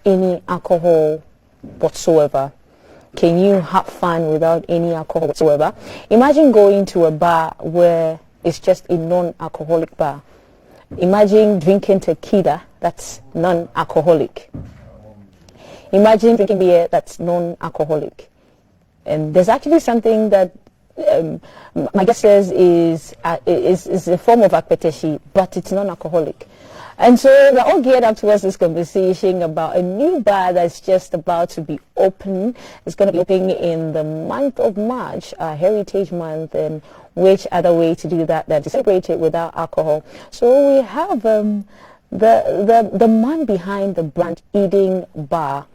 any alcohol whatsoever? Can you have fun without any alcohol whatsoever? Imagine going to a bar where it's just a non-alcoholic bar. Imagine drinking tequila that's non-alcoholic. Imagine drinking beer that's non-alcoholic. And there's actually something that my guess says is a form of akpeteshi, but it's non-alcoholic. And so we're all geared up towards this conversation about a new bar that's just about to be open. It's going to be opening in the month of March, Heritage Month, and which other way to do that than to celebrate it without alcohol. So we have the man behind the brand Eden Bar.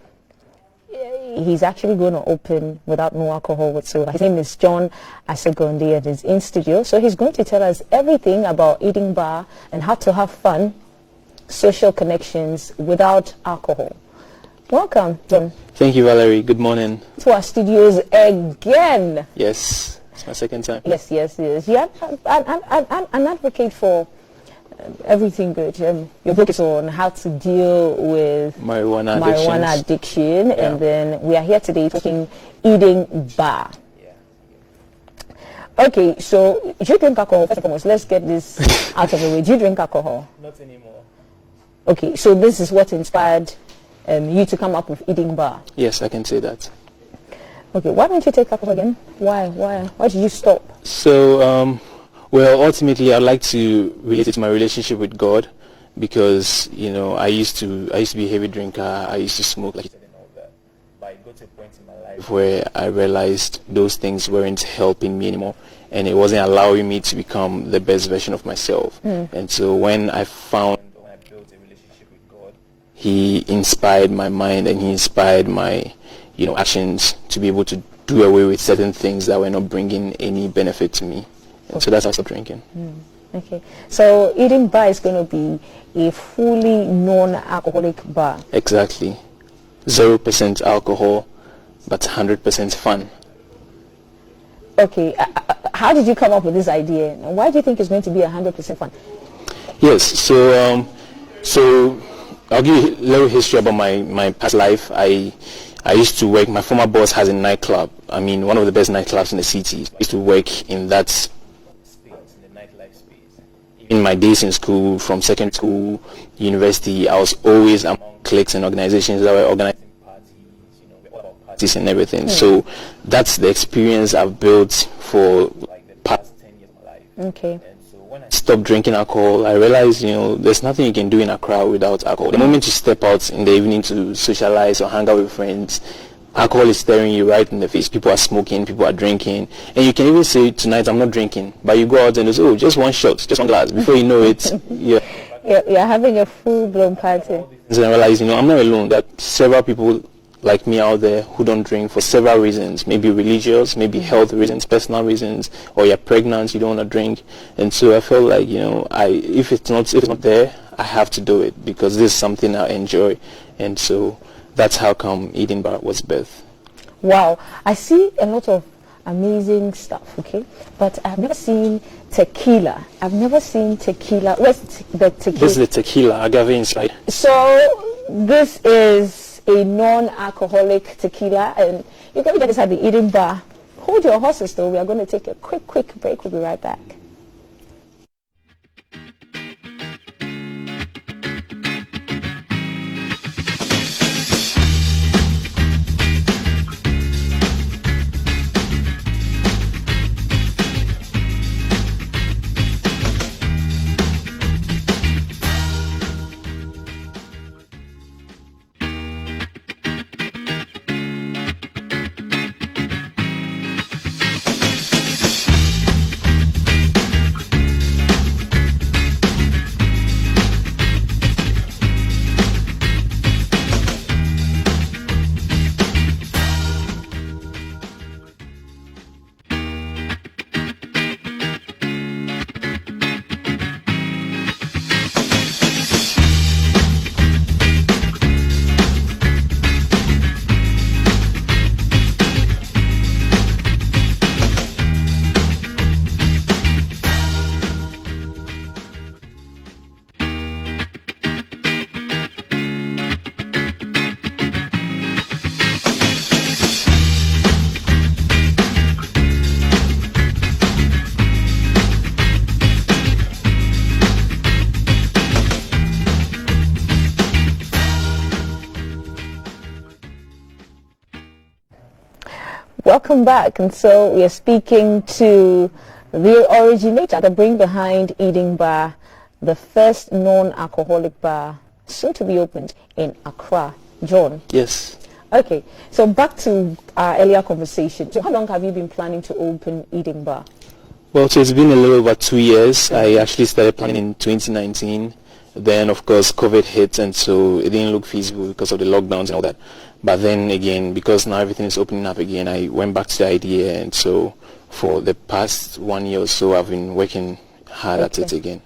He's actually going to open without no alcohol whatsoever. His name is John Asogonnde, and he's in studio. So he's going to tell us everything about Eden Bar and how to have fun, social connections without alcohol. Welcome, John. Thank you, Valerie. Good morning. To our studios again. Yes, it's my second time. Yes. You're an advocate for everything good. Your book is on how to deal with marijuana addiction, Yeah. and then we are here today talking Eden Bar. Yeah. Okay, so do you drink alcohol? First and foremost, let's get this out of the way. Do you drink alcohol? Not anymore. Okay, so this is what inspired you to come up with Eden Bar. Yes, I can say that. Okay, why don't you take alcohol again? Why did you stop? So, well, ultimately, I'd like to relate it to my relationship with God, because I used to be a heavy drinker. I used to smoke, like you said, and all that. But I got to a point in my life where I realized those things weren't helping me anymore, and it wasn't allowing me to become the best version of myself. And so when I built a relationship with God, He inspired my mind and He inspired my actions to be able to do away with certain things that were not bringing any benefit to me. And so that's how I stopped drinking. Okay, so Eden Bar is going to be a fully non-alcoholic bar. Exactly. 0% alcohol, but 100% fun. Okay, how did you come up with this idea? And why do you think it's going to be 100% fun? Yes, so I'll give you a little history about my past life. I used to work, my former boss has a nightclub. I mean, one of the best nightclubs in the city. I used to work in that space, in the nightlife space. In my days in school, from secondary school, university, I was always among cliques and organizations that were organizing parties, and everything. So that's the experience I've built for like the past 10 years of my life. Okay. And so when I stopped drinking alcohol, I realized, there's nothing you can do in Accra without alcohol. The moment you step out in the evening to socialize or hang out with friends, alcohol is staring you right in the face. People are smoking, people are drinking, and you can even say, tonight I'm not drinking, but you go out and say, just one shot, just one glass. Before you know it, you're having a full-blown party. And I realize, I'm not alone. That several people like me out there who don't drink for several reasons, maybe religious, maybe health reasons, personal reasons, or you're pregnant, you don't want to drink. And so I felt like, if it's not there, I have to do it, because this is something I enjoy. And so that's how come Eden Bar was birthed. Wow, I see a lot of amazing stuff, okay? But I've never seen tequila. I've never seen tequila. Where's the tequila? This is the tequila, agave inside. So this is a non-alcoholic tequila, and you can get this at the Eden Bar. Hold your horses though, we are going to take a quick break. We'll be right back. Welcome back. And so we are speaking to the originator, the brain behind Eden Bar, the first non-alcoholic bar soon to be opened in Accra. John? Yes. Okay, so back to our earlier conversation. So how long have you been planning to open Eden Bar? Well, so it's been a little over 2 years. I actually started planning in 2019. Then, of course, COVID hit, and so it didn't look feasible because of the lockdowns and all that. But then again, because now everything is opening up again, I went back to the idea, and so for the past 1 year or so, I've been working hard at it again.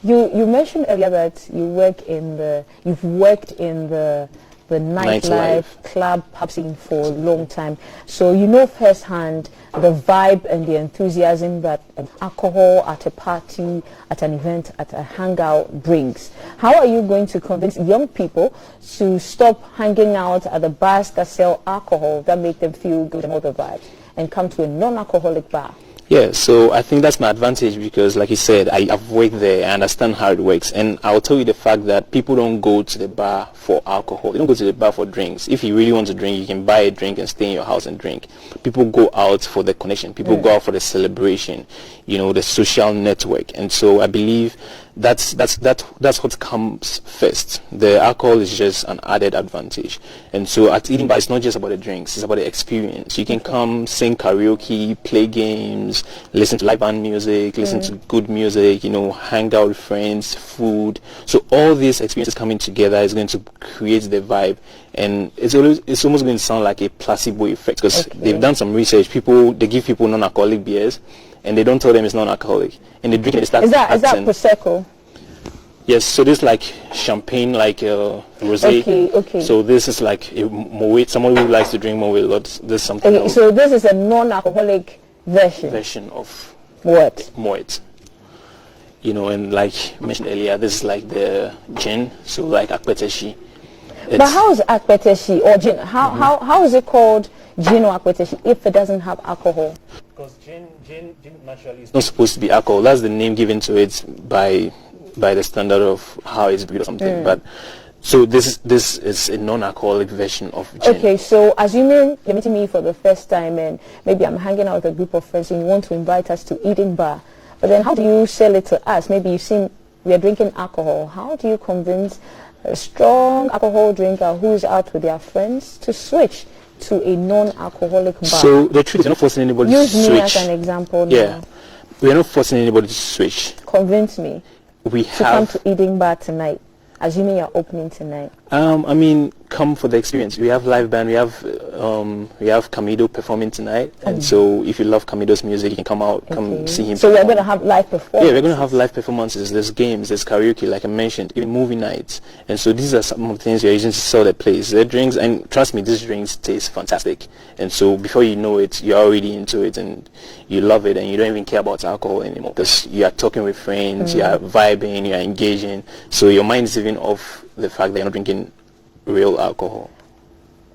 You mentioned earlier that you've worked in the nightlife club pub scene for a long time, so you know firsthand the vibe and the enthusiasm that alcohol at a party, at an event, at a hangout brings. How are you going to convince young people to stop hanging out at the bars that sell alcohol, that make them feel good and all the vibes, and come to a non-alcoholic bar? Yeah, so I think that's my advantage because, like you said, I've worked there, I understand how it works, and I'll tell you the fact that people don't go to the bar for alcohol. They don't go to the bar for drinks. If you really want to drink, you can buy a drink and stay in your house and drink. People go out for the connection. People go out for the celebration, you know, the social network. And so I believe that's what comes first. The alcohol is just an added advantage. And so at Eden Bar, it's not just about the drinks, it's about the experience. You can come sing karaoke, play games, listen to live band music, listen to good music, you know, hang out with friends, food. So all these experiences coming together is going to create the vibe, and it's almost going to sound like a placebo effect because they've done some research. They give people non-alcoholic beers and they don't tell them it's non-alcoholic, and they drink it and start acting. Is that Prosecco? Yes, so this is like champagne, like rosé. Okay. So this is like a Moet. Someone who likes to drink Moet a lot. This is something else. So this is a non-alcoholic version of what? Moet. You know, and like I mentioned earlier, this is like the gin. So like Accra'S. But how is Accra'S or gin? How is it called gin or Accra'S if it doesn't have alcohol? Because gin naturally is not supposed to be alcohol. That's the name given to it by the standard of how it's brewed or something. But so this is a non-alcoholic version of gin. Okay, so assuming you're meeting me for the first time and maybe I'm hanging out with a group of friends and you want to invite us to Eden Bar, but then how do you sell it to us? Maybe you've seen we are drinking alcohol. How do you convince a strong alcohol drinker who's out with their friends to switch to a non-alcoholic bar? So the truth is, you're not forcing anybody to switch. Use me as an example now. Yeah, we're not forcing anybody to switch. Convince me. We have to come to Eden Bar tonight, assuming you're opening tonight. I mean, come for the experience. We have live band. We have Camido performing tonight, and so if you love Camido's music, you can come out, come see him. So we're going to have live performances. Yeah, we're going to have live performances. There's games, there's karaoke, like I mentioned, even movie nights, and so these are some of the things you're using to sell the place. The drinks, and trust me, these drinks taste fantastic. And so before you know it, you're already into it, and you love it, and you don't even care about alcohol anymore because you are talking with friends, you are vibing, you are engaging. So your mind is even off the fact that you're not drinking real alcohol.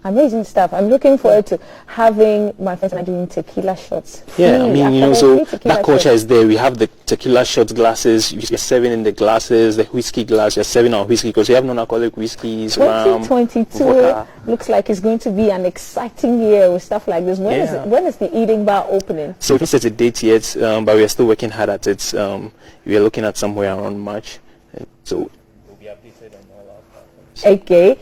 Amazing stuff. I'm looking forward to having my friends and I doing tequila shots. Yeah, I mean, you know, so that culture is there. We have the tequila shots glasses. You're serving in the glasses, the whiskey glass. You're serving our whiskey because we have non-alcoholic whiskeys. 2022 looks like it's going to be an exciting year with stuff like this. When is the Eden Bar opening? So we haven't set a date yet, but we are still working hard at it. We are looking at somewhere around March. So we'll be updated on all our platforms. Okay.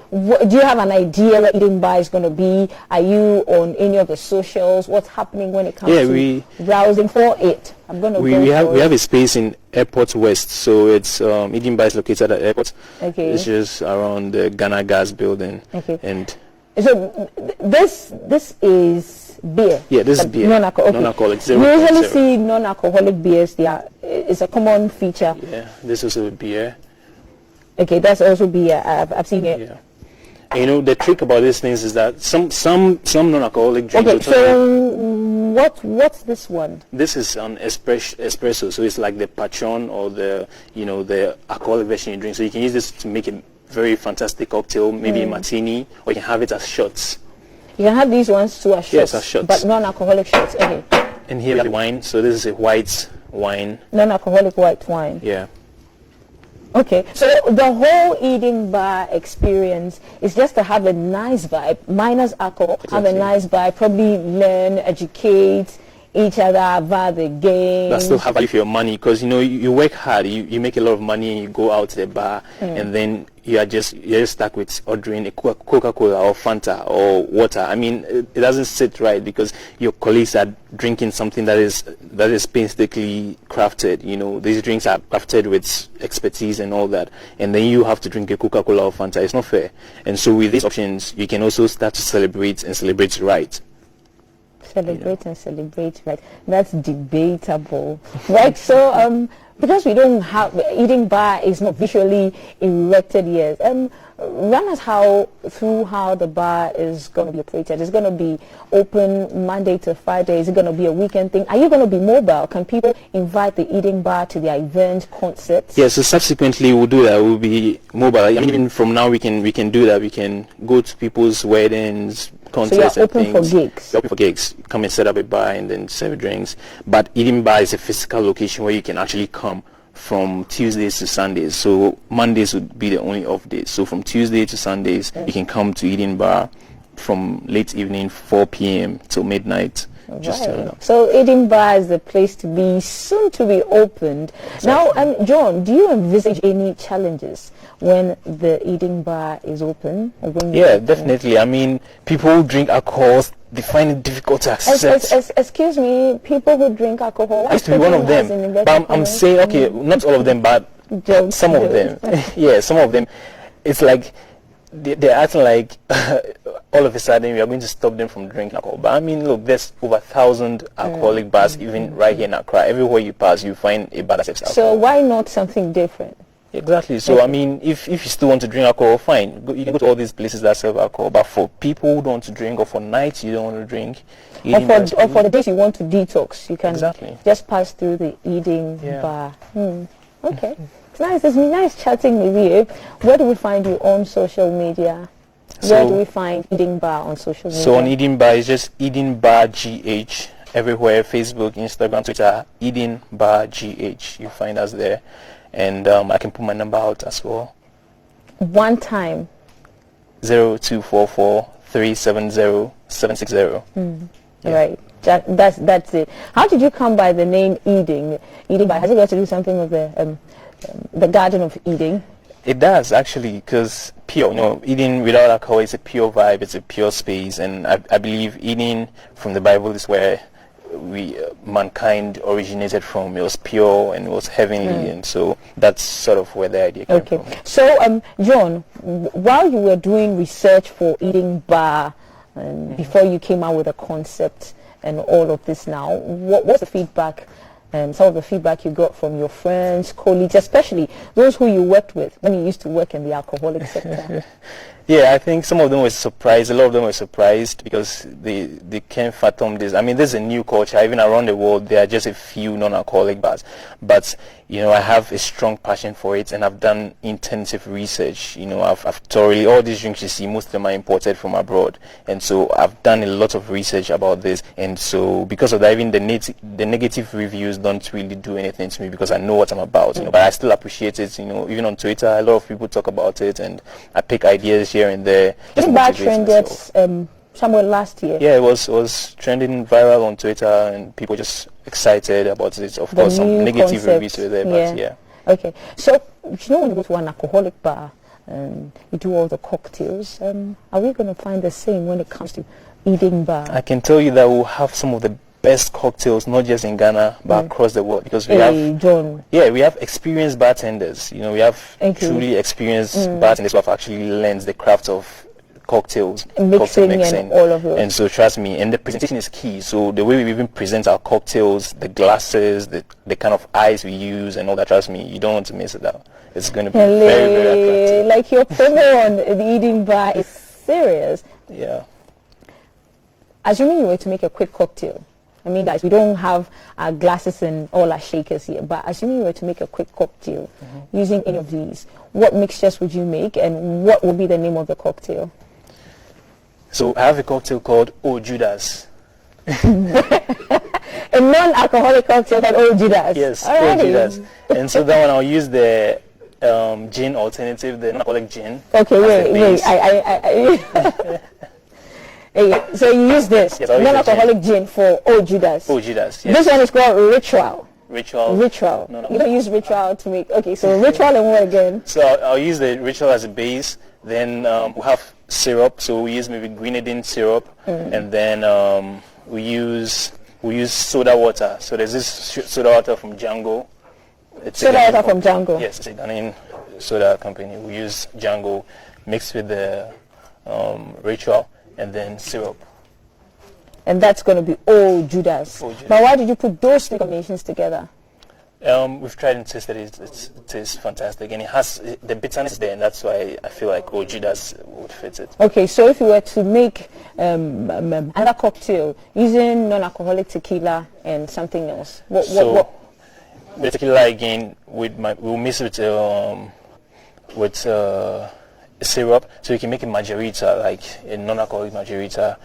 Do you have an idea what Eden Bar is going to be? Are you on any of the socials? What's happening when it comes to browsing for it? I'm going to we have a space in Airport West, so it's Eden Bar is located at Airport. Okay. It's just around the Ghana Gas building. Okay. And so this is beer. Yeah, this is beer. Non-alcoholic. We usually see non-alcoholic beers. It's a common feature. Yeah, this is a beer. Okay, that's also beer. I've seen it. Yeah. And, you know, the trick about these things is that some non-alcoholic drinks. Okay, so what's this one? This is an espresso. So it's like the Patron or the alcoholic version you drink. So you can use this to make a very fantastic cocktail, maybe a martini, or you can have it as shots. You can have these ones too as shots. Yes, as shots. But non-alcoholic shots. Okay. And here we have wine. So this is a white wine. Non-alcoholic white wine. Yeah. Okay, so the whole eating bar experience is just to have a nice vibe, minus alcohol, have a nice vibe, probably learn, educate each other via the game. But still have value for your money, because you work hard, you make a lot of money, and you go out to the bar, and then you're just stuck with ordering a Coca-Cola or Fanta or water. I mean, it doesn't sit right, because your colleagues are drinking something that is painstakingly crafted. These drinks are crafted with expertise and all that, and then you have to drink a Coca-Cola or Fanta. It's not fair. And so with these options, you can also start to celebrate and celebrate right. Celebrate and celebrate, right? That's debatable, right? So, because we don't have, eating bar is not visually erected yet. Run us through how the bar is going to be operated. It's going to be open Monday to Friday. Is it going to be a weekend thing? Are you going to be mobile? Can people invite the eating bar to their events, concerts? Yeah, so subsequently we'll do that. We'll be mobile. I mean, even from now we can do that. We can go to people's weddings, concerts, so you're open for gigs. You're open for gigs. Come and set up a bar and then serve drinks. But eating bar is a physical location where you can actually come from Tuesdays to Sundays. So Mondays would be the only off days. So from Tuesday to Sundays, you can come to eating bar from late evening, 4 p.m. till midnight. Right. So eating bar is the place to be, soon to be opened. Exactly. Now, John, do you envisage any challenges when the eating bar is open? Or when definitely. I mean, people who drink alcohol, they find it difficult to access. Excuse me, people who drink alcohol. I used to be one of them. But I'm saying, okay, not all of them, but some of them. Yeah, some of them. It's like they're acting like all of a sudden we are going to stop them from drinking alcohol. But I mean, look, there's over 1,000 alcoholic bars even right here in Accra. Everywhere you pass, you find a bar that serves alcohol. So why not something different? Exactly. So I mean, if you still want to drink alcohol, fine. You can go to all these places that serve alcohol. But for people who don't want to drink, or for nights you don't want to drink, or for the days you want to detox, you can just pass through the eating bar. Okay. It's nice. It's nice chatting with you. Where do we find you on social media? Where do we find Eating Bar on social media? So on Eating Bar, it's just Eating Bar GH everywhere: Facebook, Instagram, Twitter. Eating Bar GH. You find us there, and I can put my number out as well. One time. 0244 370 760. Right. That's it. How did you come by the name Eating Bar? Has it got to do something with the Garden of Eden? It does, actually, because pure, eating without alcohol is a pure vibe, it's a pure space, and I believe eating from the Bible is where mankind originated from. It was pure and it was heavenly, and so that's sort of where the idea came from. So, John, while you were doing research for Eating Bar, before you came out with a concept and all of this now, what's the feedback? Some of the feedback you got from your friends, colleagues, especially those who you worked with when you used to work in the alcoholic sector? Yeah, I think some of them were surprised. A lot of them were surprised because they can't fathom this. I mean, this is a new culture. Even around the world, there are just a few non-alcoholic bars. But, I have a strong passion for it, and I've done intensive research. I've thoroughly, all these drinks you see, most of them are imported from abroad. And so I've done a lot of research about this. And so because of that, even the negative reviews don't really do anything to me because I know what I'm about. But I still appreciate it. Even on Twitter, a lot of people talk about it, and I pick ideas here and there. Eating Bar trended somewhere last year. Yeah, it was trending viral on Twitter, and people just excited about it. Of course, some negative reviews were there, but yeah. Okay, so when you go to an alcoholic bar, you do all the cocktails. Are we going to find the same when it comes to Eating Bar? I can tell you that we'll have some of the best cocktails, not just in Ghana, but across the world, because we have experienced bartenders. We have truly experienced bartenders who have actually learned the craft of cocktails, mixing and all of it. And so trust me, and the presentation is key. So the way we even present our cocktails, the glasses, the kind of ice we use and all that, trust me, you don't want to miss it out. It's going to be very, very attractive. Like your promo on the Eating Bar is serious. Yeah. Assuming you were to make a quick cocktail, I mean, guys, we don't have our glasses and all our shakers here, but assuming you were to make a quick cocktail using any of these, what mixtures would you make, and what would be the name of the cocktail? So I have a cocktail called Oh Judas. A non-alcoholic cocktail called Oh Judas. Yes, Oh Judas. And so that one I'll use the gin alternative, the non-alcoholic gin. Okay, as the wait. base. So you use this Yes, I'll use the non-alcoholic gin for Old Judas. Oh, Judas. Yes. This one is called Ritual. Ritual. No. You don't use Ritual to make. Okay, so Ritual and what again? So I'll use the Ritual as a base. Then we have syrup. So we use maybe grenadine syrup, and then we use soda water. So there's this soda water from Django. It's Soda water from Django. Yes, it's a Ghanaian soda company. We use Django mixed with the Ritual and then syrup. And that's going to be Old Judas. Old Judas. But why did you put those three combinations together? We've tried and tasted it. It is fantastic, and it has the bitterness there, and that's why I feel like Old Judas would fit it. Okay, so if you were to make another cocktail using non-alcoholic tequila and something else, what? The tequila again, we'll mix it with syrup, so you can make a margarita, like a non-alcoholic margarita.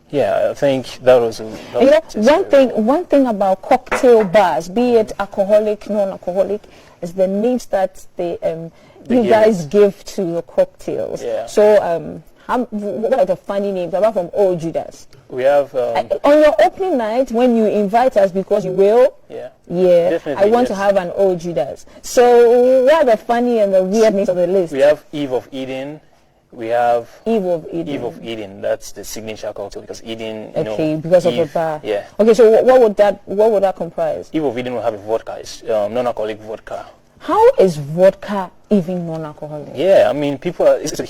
Yeah, I think that was. One thing about cocktail bars, be it alcoholic, non-alcoholic, is the names that you guys give to your cocktails. Yeah. So, what are the funny names apart from Old Judas? We have on your opening night when you invite us, because you will. Yeah. I want to have an Old Judas. So, what are the funny and the weird names of the list? We have Eve of Eden. We have Eve of Eden. Eve of Eden. That's the signature cocktail because Eden, because Eve, of the bar. Yeah. Okay, so what would that comprise? Eve of Eden will have a vodka. It's non-alcoholic vodka. How is vodka even non-alcoholic? Yeah, I mean, it's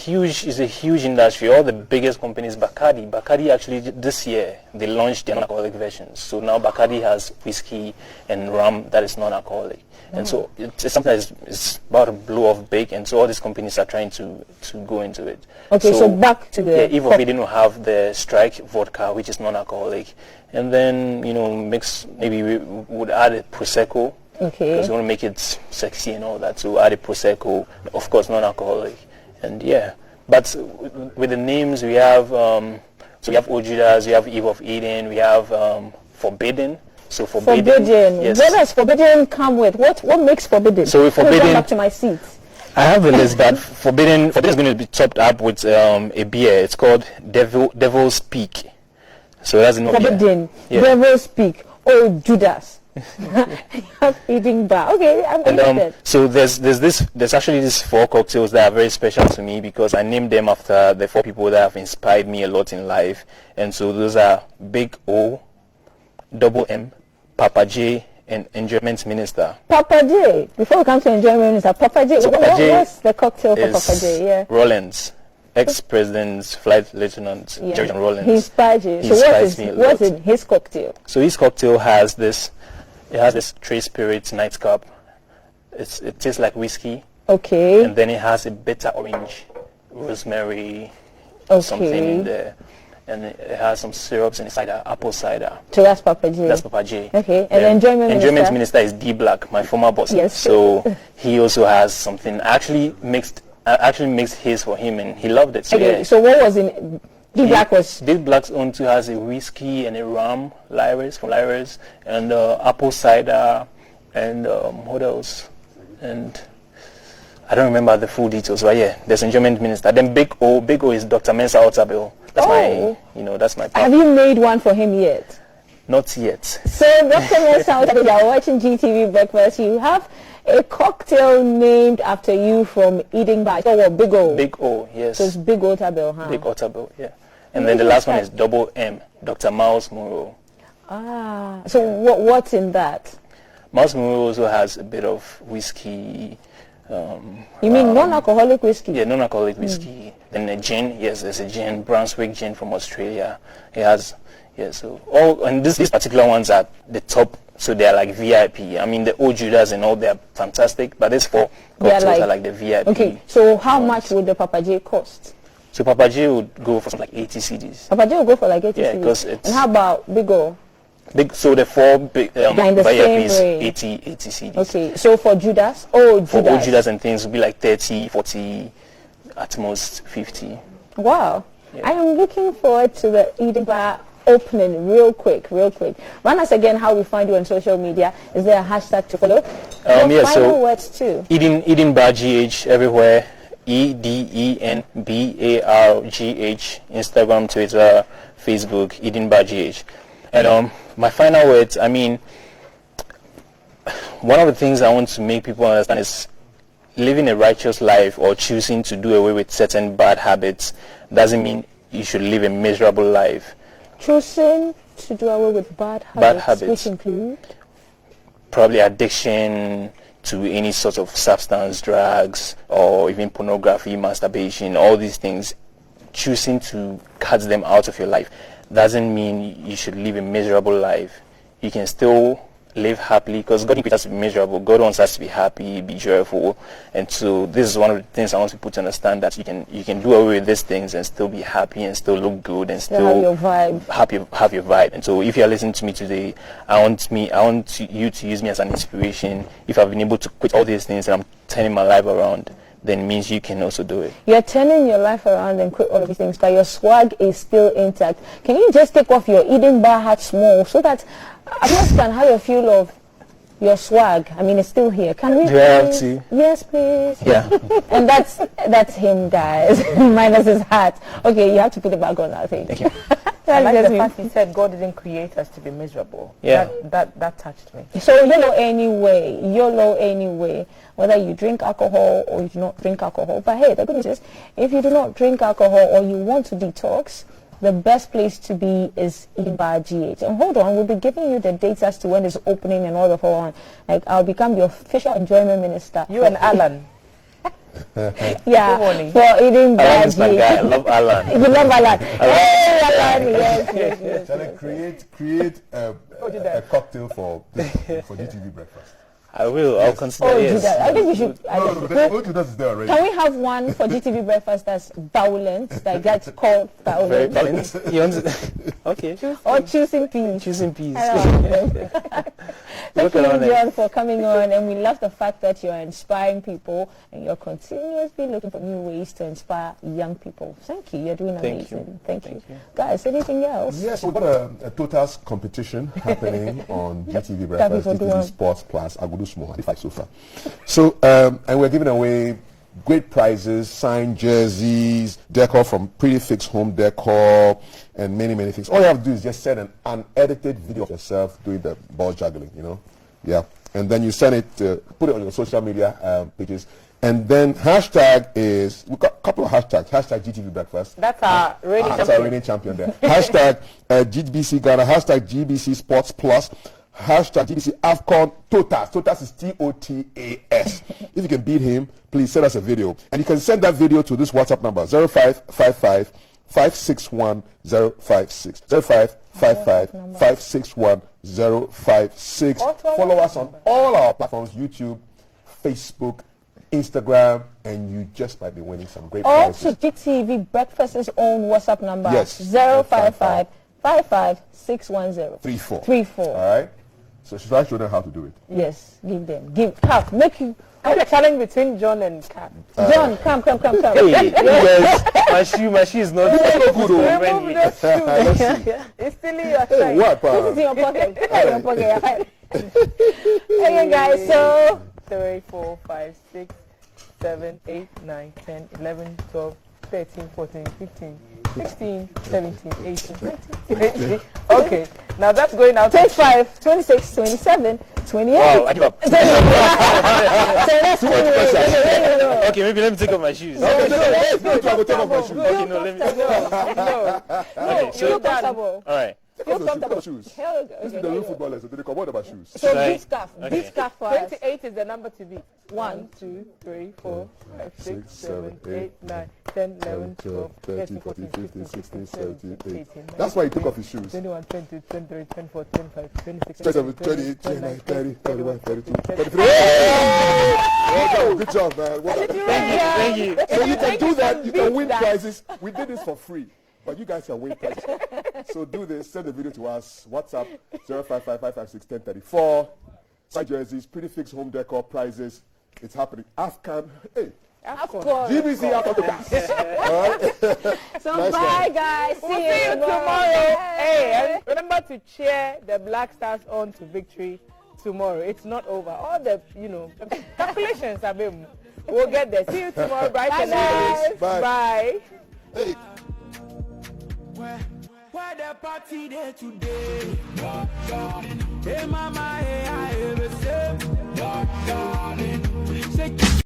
a huge industry. All the biggest companies, Bacardi actually this year they launched their non-alcoholic versions. So now Bacardi has whiskey and rum that is non-alcoholic. And so it's something that is about to blow off big, and so all these companies are trying to go into it. Okay, so back to the... Eve of Eden will have the Strike vodka, which is non-alcoholic. And then, maybe we would add a Prosecco. Okay. Because we want to make it sexy and all that. So add a Prosecco, of course non-alcoholic. And yeah, but with the names we have, so we have Old Judas, we have Eve of Eden, we have Forbidden. So Forbidden. Yes. What does Forbidden come with? What makes Forbidden? So Forbidden. Let me back to my seat. I have the list, but Forbidden is going to be topped up with a beer. It's called Devil's Peak. So that's no Forbidden. Yeah. Devil's Peak. Old Judas. Eating bar. Okay, I'm interested. So there's actually these 4 cocktails that are very special to me because I named them after the 4 people that have inspired me a lot in life. And so those are Big O, Double M, Papa J, and Enjoyment Minister. Papa J. Before we come to Enjoyment Minister, Papa J. So Papa J what's the cocktail for Papa J? Yeah. Rollins, ex-president's flight lieutenant, George Rollins. He inspired you. So what's in his cocktail? So his cocktail has this. It has this Tree Spirit nightcap. It tastes like whiskey. Okay. And then it has a bitter orange, rosemary, something in there. And it has some syrups and cider, apple cider. So that's Papa J. That's Papa J. Okay. And Enjoyment Minister is D Black, my former boss. Yes. So he also has something. I actually mixed his for him, and he loved it. So okay. Yeah. So what was in D Black's own too has a whiskey and a rum, Lyris, and apple cider, and what else? And I don't remember the full details, but yeah, there's Enjoyment Minister. Then Big O is Dr. Mensa Otabil. That's my. Have you made one for him yet? Not yet. So Dr. Mensa Otabil, you are watching GTV Breakfast. You have a cocktail named after you from Eating Bar. So what? Big O. Big O, yes. So it's Big Otabil, huh? Big Otabil, yeah. And then the last one is Double M, Dr. Miles Monroe. Ah, so what's in that? Miles Monroe also has a bit of whiskey. You mean non-alcoholic whiskey? Yeah, non-alcoholic whiskey. Then a gin, yes, there's a gin, Brunswick gin from Australia. It has, and these particular ones are the top, so they're like VIP. I mean, the Old Judas and all, they're fantastic, but these 4 cocktails are like the VIP. Okay, so how much would the Papa J cost? So Papa J would go for something like 80 cedis. Papa J would go for like 80 cedis? Yeah, because it's... And how about Big O? So the 4 big VIPs, 80 cedis. Okay, so for Judas? Old Judas and things would be like 30, 40, at most 50. Wow. Yeah. I am looking forward to the Eating Bar opening real quick. Run us again how we find you on social media. Is there a hashtag to follow? Your final words too. Eden Bar GH everywhere. EDENBARGH. Instagram, Twitter, Facebook. Eden Bar GH. And my final words. I mean, one of the things I want to make people understand is living a righteous life or choosing to do away with certain bad habits doesn't mean you should live a miserable life. Choosing to do away with bad habits, which include? Probably addiction to any sort of substance, drugs, or even pornography, masturbation, all these things. Choosing to cut them out of your life doesn't mean you should live a miserable life. You can still live happily, because God didn't create us to be miserable. God wants us to be happy, be joyful. And so this is one of the things I want people to understand, that you can do away with these things and still be happy and still look good and still have your vibe. Have your vibe. And so if you're listening to me today, I want you to use me as an inspiration. If I've been able to quit all these things and I'm turning my life around, then it means you can also do it. You're turning your life around and quit all of these things, but your swag is still intact. Can you just take off your Eden Bar hat small so that others can have a feel of your swag? I mean, it's still here. Can we? Do I have to? Yes, please. Yeah. And that's him, guys. Minus his hat. Okay, you have to put it back on, I think. Thank you. I like the fact he said God didn't create us to be miserable. Yeah. That touched me. So YOLO anyway, whether you drink alcohol or you do not drink alcohol. But hey, the good news is, if you do not drink alcohol or you want to detox, the best place to be is Eden Bar GH. And hold on, we'll be giving you the dates as to when it's opening and all the whole on. Like, I'll become the official enjoyment minister. You and Alan. Yeah, for Eden Bar GH. I love Alan. You love Alan. Hey, Alan, yes. Shall I create a cocktail for GTV breakfast? I will. I'll consider yes. I think we should. That's there already. Can we have one for GTV breakfast that's violent, that gets called violent? Very violent. Okay. Choosing peace. Choosing peace. Thank you, John, for coming on, and we love the fact that you're inspiring people and you're continuously looking for new ways to inspire young people. Thank you. You're doing amazing. Thank you. Guys, anything else? Yes, we've got a Totals competition happening on GTV breakfast, GTV Sports Plus. I go do small, 5 so far. So, and we're giving away great prizes, signed jerseys, decor from Pretty Fix Home Decor, and many things. All you have to do is just send an unedited video of yourself doing the ball juggling, Yeah. And then you send it, put it on your social media pages. And then hashtag is, we've got a couple of hashtags. Hashtag GTV Breakfast. That's our reigning champion. That's our reigning champion there. Hashtag GBC Ghana. Hashtag GBC Sports Plus. Hashtag GBC AFCON Totas. Totas is TOTAS. If you can beat him, please send us a video. And you can send that video to this WhatsApp number, 0555 561 056. 0555 561 056. Follow us on all our platforms, YouTube, Facebook, Instagram, and you just might be winning some great prizes. Also, GTV Breakfast's own WhatsApp number, yes, 055 55 610 34. All right. So should I show them how to do it? Yes, give Cap. Make you a challenge between John and Cap. John, come. Hey, yes. My shoe is not good. Remove the shoe. It's still in your shirt. What? This is in your pocket. Okay, guys. So 3, 4, 5, 6, 7, 8, 9, 10, 11, 12, 13, 14, 15, 16, 17, 18, 19, 20. Okay, now that's going out. 25, 26, 27, 28. Wow, I give up. So that's okay, maybe let me take off my shoes. No, let's go. Take off my shoes. Okay, no, let me. No, so you're comfortable. All right. You're comfortable. Shoes. This is the real footballers, so they come out about shoes. So beat scarf. Okay. Beat scarf for us. 28 is the number to beat. 1, 2, 3, 4, 5, 6, 7, 8, 9, 10, 11, 12, 13, 14, 15, 16, 17, 18. That's why he took off his shoes. 21, 22, 23, 24, 25, 26, 27, 28, 29, 30, 31, 32, 33. Good job, man. Thank you. So you can do that. You can win prizes. We did this for free. But you guys can win prizes. So do this. Send the video to us. WhatsApp 0555561034. Side jerseys, Pretty Fix Home Decor prizes. It's happening. AFCON. Hey. AFCON. GBC Africa. All right. So Nice bye, one. guys. We'll see you tomorrow. Bye. Hey, and remember to cheer the Black Stars on to victory tomorrow. It's not over. All the, calculations are being. We'll get there. See you tomorrow, bright and early. Bye. Bye. Hey. Where the party there today? Hey mama, hey I ever say,